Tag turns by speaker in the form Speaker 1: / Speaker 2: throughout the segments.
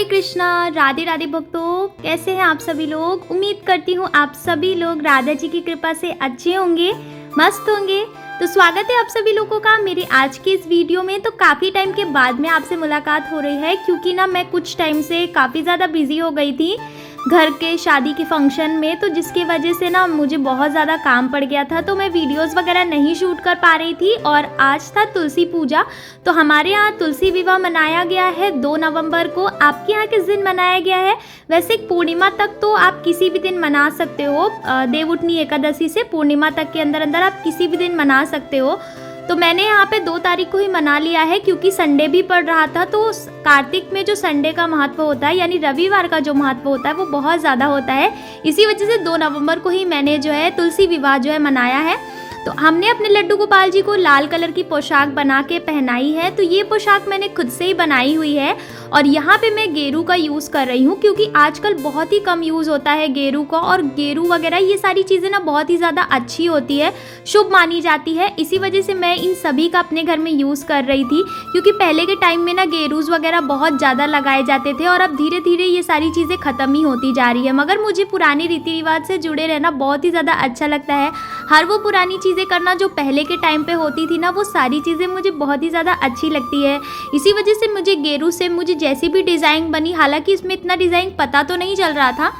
Speaker 1: कृष्णा। राधे राधे भक्तों, कैसे हैं आप सभी लोग। उम्मीद करती हूँ आप सभी लोग राधा जी की कृपा से अच्छे होंगे, मस्त होंगे। तो स्वागत है आप सभी लोगों का मेरे आज की इस वीडियो में। तो काफ़ी टाइम के बाद में आपसे मुलाकात हो रही है, क्योंकि ना मैं कुछ टाइम से काफ़ी ज़्यादा बिजी हो गई थी घर के शादी के फंक्शन में, तो जिसकी वजह से ना मुझे बहुत ज़्यादा काम पड़ गया था, तो मैं वीडियोस वगैरह नहीं शूट कर पा रही थी। और आज था तुलसी पूजा, तो हमारे यहाँ तुलसी विवाह मनाया गया है 2 नवंबर को। आपके यहाँ किस दिन मनाया गया है? वैसे पूर्णिमा तक तो आप किसी भी दिन मना सकते हो, देवउठनी एकादशी से पूर्णिमा तक के अंदर अंदर आप किसी भी दिन मना सकते हो। तो मैंने यहाँ पे 2 तारीख को ही मना लिया है, क्योंकि संडे भी पड़ रहा था। तो कार्तिक में जो संडे का महत्व होता है, यानी रविवार का जो महत्व होता है, वो बहुत ज़्यादा होता है। इसी वजह से 2 नवंबर को ही मैंने जो है तुलसी विवाह जो है मनाया है। तो हमने अपने लड्डू गोपाल जी को लाल कलर की पोशाक बना के पहनाई है। तो ये पोशाक मैंने खुद से ही बनाई हुई है, और यहाँ पे मैं गेरू का यूज़ कर रही हूँ, क्योंकि आजकल बहुत ही कम यूज़ होता है गेरू का। और गेरू वगैरह ये सारी चीज़ें ना बहुत ही ज़्यादा अच्छी होती है, शुभ मानी जाती है। इसी वजह से मैं इन सभी का अपने घर में यूज़ कर रही थी, क्योंकि पहले के टाइम में ना गेरूज वगैरह बहुत ज़्यादा लगाए जाते थे, और अब धीरे धीरे ये सारी चीज़ें ख़त्म ही होती जा रही है। मगर मुझे पुराने रीति रिवाज से जुड़े रहना बहुत ही ज़्यादा अच्छा लगता है। हर वो पुरानी चीज़ें करना जो पहले के टाइम पे होती थी ना, वो सारी चीज़ें मुझे बहुत ही ज़्यादा अच्छी लगती है। इसी वजह से मुझे गेरू से मुझे जैसी भी डिज़ाइन बनी, हालांकि इसमें इतना डिज़ाइन पता तो नहीं चल रहा था,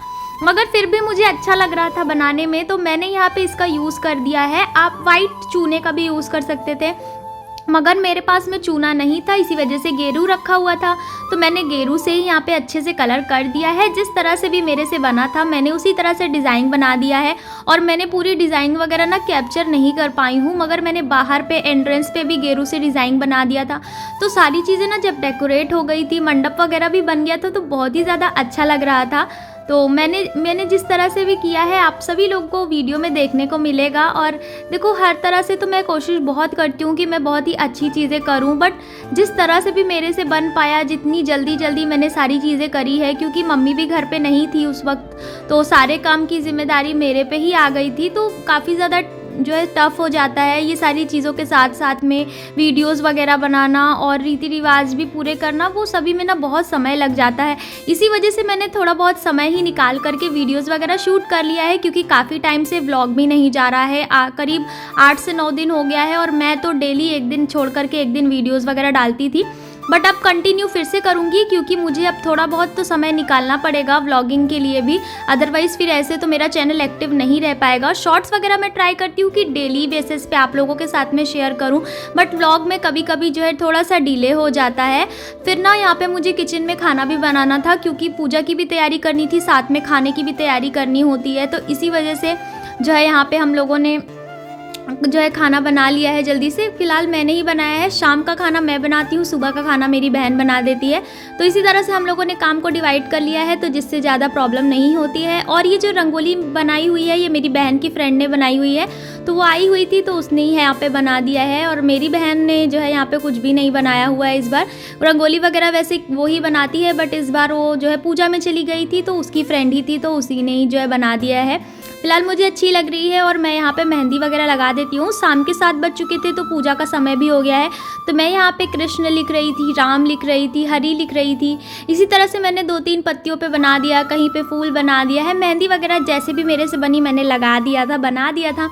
Speaker 1: मगर फिर भी मुझे अच्छा लग रहा था बनाने में, तो मैंने यहाँ पे इसका यूज़ कर दिया है। आप वाइट चूने का भी यूज़ कर सकते थे, मगर मेरे पास में चूना नहीं था, इसी वजह से गेरू रखा हुआ था। तो मैंने गेरू से ही यहाँ पे अच्छे से कलर कर दिया है। जिस तरह से भी मेरे से बना था, मैंने उसी तरह से डिज़ाइन बना दिया है। और मैंने पूरी डिज़ाइन वगैरह ना कैप्चर नहीं कर पाई हूँ, मगर मैंने बाहर पे एंट्रेंस पे भी गेरू से डिज़ाइन बना दिया था। तो सारी चीज़ें ना जब डेकोरेट हो गई थी, मंडप वगैरह भी बन गया था, तो बहुत ही ज़्यादा अच्छा लग रहा था। तो मैंने जिस तरह से भी किया है, आप सभी लोगों को वीडियो में देखने को मिलेगा। और देखो, हर तरह से तो मैं कोशिश बहुत करती हूँ कि मैं बहुत ही अच्छी चीज़ें करूँ, बट जिस तरह से भी मेरे से बन पाया, जितनी जल्दी मैंने सारी चीज़ें करी है, क्योंकि मम्मी भी घर पे नहीं थी उस वक्त, तो सारे काम की जिम्मेदारी मेरे पे ही आ गई थी। तो काफ़ी ज़्यादा जो है टफ़ हो जाता है ये सारी चीज़ों के साथ साथ में वीडियोस वगैरह बनाना और रीति रिवाज भी पूरे करना, वो सभी में ना बहुत समय लग जाता है। इसी वजह से मैंने थोड़ा बहुत समय ही निकाल करके वीडियोस वगैरह शूट कर लिया है, क्योंकि काफ़ी टाइम से व्लॉग भी नहीं जा रहा है। करीब 8 से 9 दिन हो गया है, और मैं तो डेली एक दिन छोड़ करके एक दिन वीडियोज़ वगैरह डालती थी, बट अब कंटिन्यू फिर से करूँगी, क्योंकि मुझे अब थोड़ा बहुत तो समय निकालना पड़ेगा व्लॉगिंग के लिए भी। अदरवाइज़ फिर ऐसे तो मेरा चैनल एक्टिव नहीं रह पाएगा। शॉर्ट्स वगैरह मैं ट्राई करती हूँ कि डेली बेसिस पे आप लोगों के साथ में शेयर करूँ, बट व्लॉग में कभी कभी जो है थोड़ा सा डिले हो जाता है। फिर ना यहाँ पे मुझे किचन में खाना भी बनाना था, क्योंकि पूजा की भी तैयारी करनी थी, साथ में खाने की भी तैयारी करनी होती है। तो इसी वजह से जो है यहाँ पे हम लोगों ने जो है खाना बना लिया है जल्दी से। फिलहाल मैंने ही बनाया है। शाम का खाना मैं बनाती हूँ, सुबह का खाना मेरी बहन बना देती है। तो इसी तरह से हम लोगों ने काम को डिवाइड कर लिया है, तो जिससे ज़्यादा प्रॉब्लम नहीं होती है। और ये जो रंगोली बनाई हुई है, ये मेरी बहन की फ्रेंड ने बनाई हुई है, तो वो आई हुई थी तो उसने ही यहाँ पे बना दिया है। और मेरी बहन ने जो है यहाँ पे कुछ भी नहीं बनाया हुआ है इस बार। रंगोली वगैरह वैसे वो ही बनाती है, बट इस बार वो जो है पूजा में चली गई थी, तो उसकी फ्रेंड ही थी, तो उसी ने ही जो है बना दिया है। फिलहाल मुझे अच्छी लग रही है, और मैं यहाँ पे मेहंदी वगैरह लगा देती हूँ। शाम के 7 बज चुके थे, तो पूजा का समय भी हो गया है। तो मैं यहाँ पे कृष्ण लिख रही थी, राम लिख रही थी, हरि लिख रही थी। इसी तरह से मैंने 2-3 पत्तियों पे बना दिया, कहीं पे फूल बना दिया है। मेहंदी वगैरह जैसे भी मेरे से बनी मैंने लगा दिया था, बना दिया था।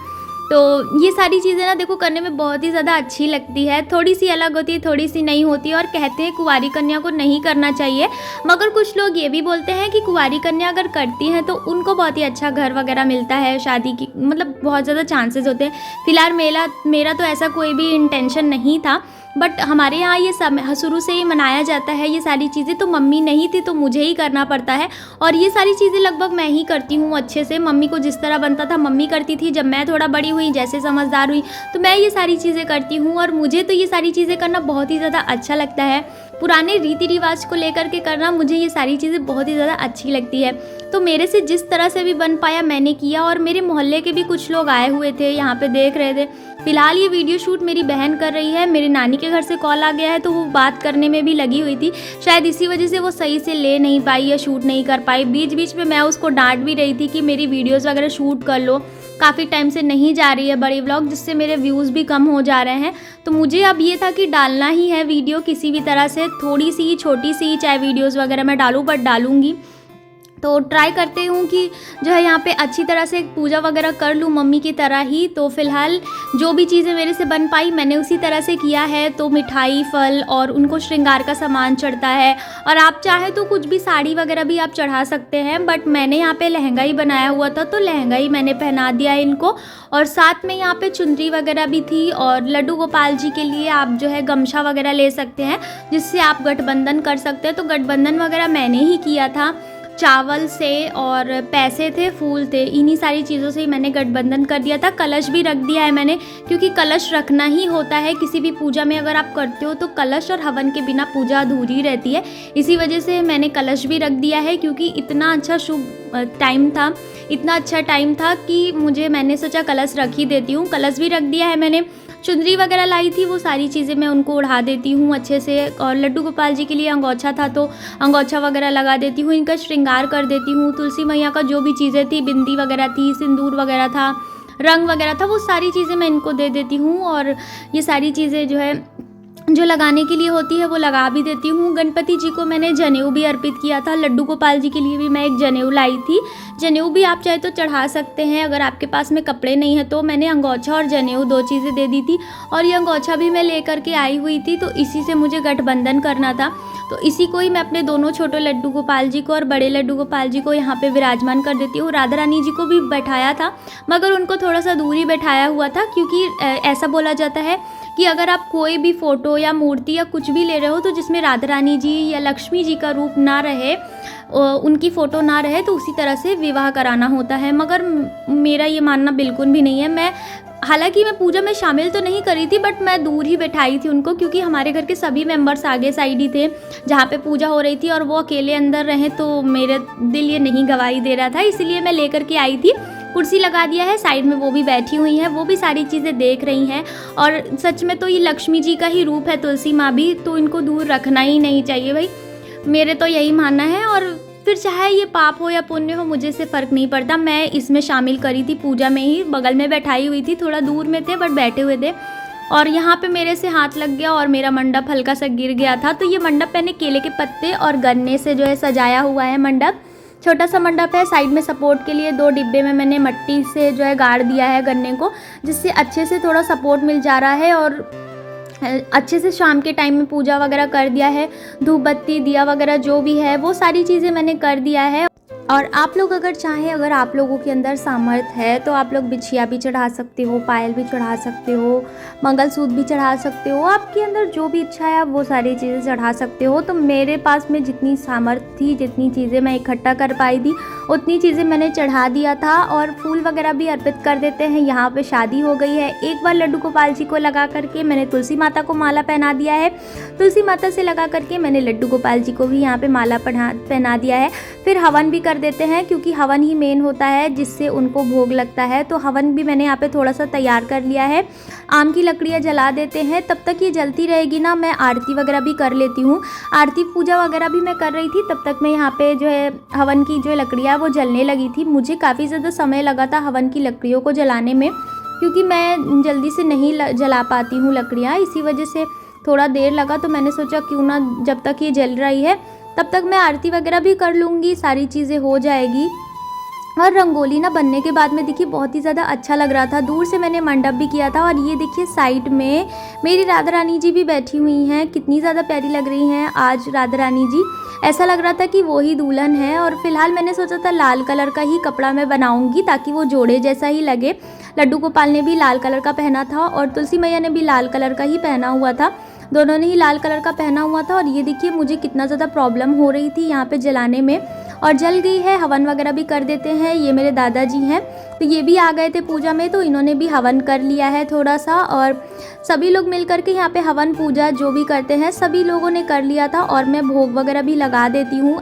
Speaker 1: तो ये सारी चीज़ें ना देखो करने में बहुत ही ज़्यादा अच्छी लगती है। थोड़ी सी अलग होती है, थोड़ी सी नहीं होती है, और कहते हैं कुंवारी कन्या को नहीं करना चाहिए, मगर कुछ लोग ये भी बोलते हैं कि कुंवारी कन्या अगर करती हैं तो उनको बहुत ही अच्छा घर वगैरह मिलता है, शादी की मतलब बहुत ज़्यादा चांसेस होते हैं। फिलहाल मेरा तो ऐसा कोई भी इंटेंशन नहीं था, बट हमारे यहाँ ये सब शुरू से ही मनाया जाता है ये सारी चीज़ें। तो मम्मी नहीं थी, तो मुझे ही करना पड़ता है, और ये सारी चीज़ें लगभग मैं ही करती हूँ अच्छे से। मम्मी को जिस तरह बनता था मम्मी करती थी। जब मैं थोड़ा बड़ी हुई, जैसे समझदार हुई, तो मैं ये सारी चीज़ें करती हूँ, और मुझे तो ये सारी चीज़ें करना बहुत ही ज़्यादा अच्छा लगता है। पुराने रीति रिवाज को लेकर के करना मुझे ये सारी चीज़ें बहुत ही ज़्यादा अच्छी लगती है। तो मेरे से जिस तरह से भी बन पाया मैंने किया, और मेरे मोहल्ले के भी कुछ लोग आए हुए थे, यहाँ पे देख रहे थे। फिलहाल ये वीडियो शूट मेरी बहन कर रही है। मेरी नानी के घर से कॉल आ गया है, तो वो बात करने में भी लगी हुई थी। शायद इसी वजह से वो सही से ले नहीं पाई या शूट नहीं कर पाई। बीच बीच में मैं उसको डांट भी रही थी कि मेरी वीडियोस वगैरह शूट कर लो, काफ़ी टाइम से नहीं जा रही है बड़ी व्लॉग, जिससे मेरे व्यूज़ भी कम हो जा रहे हैं। तो मुझे अब ये था कि डालना ही है वीडियो किसी भी तरह से, थोड़ी सी छोटी सी चाहे वीडियोज़ वगैरह मैं डालूँ, बट डालूँगी। तो ट्राई करती हूँ कि जो है यहाँ पे अच्छी तरह से पूजा वगैरह कर लूँ मम्मी की तरह ही। तो फ़िलहाल जो भी चीज़ें मेरे से बन पाई मैंने उसी तरह से किया है। तो मिठाई, फल और उनको श्रृंगार का सामान चढ़ता है, और आप चाहे तो कुछ भी साड़ी वगैरह भी आप चढ़ा सकते हैं, बट मैंने यहाँ पे लहंगा ही बनाया हुआ था तो लहंगा ही मैंने पहना दिया है इनको। और साथ में यहाँ पे चुनरी वगैरह भी थी, और लड्डू गोपाल जी के लिए आप जो है गमछा वगैरह ले सकते हैं, जिससे आप गठबंधन कर सकते हैं। तो गठबंधन वगैरह मैंने ही किया था, चावल से और पैसे थे, फूल थे, इन्हीं सारी चीज़ों से ही मैंने गठबंधन कर दिया था। कलश भी रख दिया है मैंने, क्योंकि कलश रखना ही होता है किसी भी पूजा में। अगर आप करते हो तो कलश और हवन के बिना पूजा अधूरी रहती है। इसी वजह से मैंने कलश भी रख दिया है, क्योंकि इतना अच्छा शुभ टाइम था, इतना अच्छा टाइम था कि मैंने सोचा कलश रख ही देती हूँ। कलश भी रख दिया है मैंने। चुनरी वगैरह लाई थी, वो सारी चीज़ें मैं उनको उड़ा देती हूँ अच्छे से। और लड्डू गोपाल जी के लिए अंगोछा था तो अंगोछा वगैरह लगा देती हूँ, इनका श्रृंगार कर देती हूँ। तुलसी मैया का जो भी चीज़ें थी, बिंदी वगैरह थी, सिंदूर वगैरह था, रंग वगैरह था, वो सारी चीज़ें मैं इनको दे देती हूँ। और ये सारी चीज़ें जो है जो लगाने के लिए होती है वो लगा भी देती हूँ। गणपति जी को मैंने जनेऊ भी अर्पित किया था। लड्डू गोपाल जी के लिए भी मैं एक जनेऊ लाई थी। जनेऊ भी आप चाहे तो चढ़ा सकते हैं, अगर आपके पास में कपड़े नहीं है तो। मैंने अंगोछा और जनेऊ 2 चीज़ें दे दी थी, और ये अंगोछा भी मैं लेकर के आई हुई थी, तो इसी से मुझे गठबंधन करना था। तो इसी को ही मैं अपने दोनों छोटे लड्डू गोपाल जी को और बड़े लड्डू गोपाल जी को यहाँ पे विराजमान कर देती हूँ। राधा रानी जी को भी बैठाया था, मगर उनको थोड़ा सा दूर ही बैठाया हुआ था, क्योंकि ऐसा बोला जाता है कि अगर आप कोई भी फ़ोटो या मूर्ति या कुछ भी ले रहे हो तो जिसमें राधा रानी जी या लक्ष्मी जी का रूप ना रहे, उनकी फ़ोटो ना रहे, तो उसी तरह से विवाह कराना होता है। मगर मेरा ये मानना बिल्कुल भी नहीं है। हालांकि मैं पूजा में शामिल तो नहीं करी थी, बट मैं दूर ही बैठाई थी उनको, क्योंकि हमारे घर के सभी मेंबर्स आगे साइड ही थे जहाँ पे पूजा हो रही थी, और वो अकेले अंदर रहें तो मेरा दिल ये नहीं गवाही दे रहा था, इसलिए मैं लेकर के आई थी। कुर्सी लगा दिया है साइड में, वो भी बैठी हुई हैं, वो भी सारी चीज़ें देख रही हैं। और सच में तो ये लक्ष्मी जी का ही रूप है, तुलसी माँ भी, तो इनको दूर रखना ही नहीं चाहिए भाई, मेरे तो यही मानना है। और फिर चाहे ये पाप हो या पुण्य हो, मुझे से फ़र्क नहीं पड़ता। मैं इसमें शामिल करी थी पूजा में ही, बगल में बैठाई हुई थी, थोड़ा दूर में थे बट बैठे हुए थे। और यहाँ पे मेरे से हाथ लग गया और मेरा मंडप हल्का सा गिर गया था। तो ये मंडप मैंने केले के पत्ते और गन्ने से जो है सजाया हुआ है। मंडप छोटा सा मंडप है, साइड में सपोर्ट के लिए 2 डिब्बे में मैंने मट्टी से जो है गाड़ दिया है गन्ने को, जिससे अच्छे से थोड़ा सपोर्ट मिल जा रहा है। और अच्छे से शाम के टाइम में पूजा वगैरह कर दिया है, धूप बत्ती दिया वगैरह जो भी है वो सारी चीज़ें मैंने कर दिया है। और आप लोग अगर चाहें, अगर आप लोगों के अंदर सामर्थ्य है तो आप लोग बिछिया भी चढ़ा सकते हो, पायल भी चढ़ा सकते हो, मंगलसूत्र भी चढ़ा सकते हो, आपके अंदर जो भी इच्छा है आप वो सारी चीज़ें चढ़ा सकते हो। तो मेरे पास में जितनी सामर्थ्य थी, जितनी चीज़ें मैं इकट्ठा कर पाई थी, उतनी चीज़ें मैंने चढ़ा दिया था। और फूल वगैरह भी अर्पित कर देते हैं। यहाँ पे शादी हो गई है, एक बार लड्डू गोपाल जी को लगा करके मैंने तुलसी माता को माला पहना दिया है, तुलसी माता से लगा करके मैंने लड्डू गोपाल जी को भी यहाँ पे माला पहना दिया है। फिर हवन भी कर देते हैं, क्योंकि हवन ही मेन होता है जिससे उनको भोग लगता है। तो हवन भी मैंने यहाँ पे थोड़ा सा तैयार कर लिया है। आम की लकड़ियाँ जला देते हैं, तब तक ये जलती रहेगी ना, मैं आरती वगैरह भी कर लेती हूँ। आरती पूजा वगैरह भी मैं कर रही थी, तब तक मैं यहाँ पे जो है हवन की जो लकड़ियाँ वो जलने लगी थी। मुझे काफ़ी ज़्यादा समय लगा था हवन की लकड़ियों को जलाने में, क्योंकि मैं जल्दी से नहीं जला पाती हूँ लकड़ियाँ, इसी वजह से थोड़ा देर लगा। तो मैंने सोचा क्यों ना जब तक ये जल रही है तब तक मैं आरती वगैरह भी कर लूँगी, सारी चीज़ें हो जाएगी। और रंगोली ना बनने के बाद में देखिए बहुत ही ज़्यादा अच्छा लग रहा था। दूर से मैंने मंडप भी किया था, और ये देखिए साइड में मेरी राधा रानी जी भी बैठी हुई हैं, कितनी ज़्यादा प्यारी लग रही हैं आज राधा रानी जी। ऐसा लग रहा था कि वो ही दुल्हन है। और फिलहाल मैंने सोचा था लाल कलर का ही कपड़ा मैं बनाऊंगी, ताकि वो जोड़े जैसा ही लगे। लड्डू गोपाल ने भी लाल कलर का पहना था, और तुलसी मैया ने भी लाल कलर का ही पहना हुआ था, दोनों ने ही लाल कलर का पहना हुआ था। और ये देखिए मुझे कितना ज़्यादा प्रॉब्लम हो रही थी यहाँ पे जलाने में, और जल गई है। हवन वगैरह भी कर देते हैं। ये मेरे दादाजी हैं, तो ये भी आ गए थे पूजा में, तो इन्होंने भी हवन कर लिया है थोड़ा सा। और सभी लोग मिल करके यहाँ पे हवन पूजा जो भी करते हैं सभी लोगों ने कर लिया था। और मैं भोग वगैरह भी लगा देती हूँ।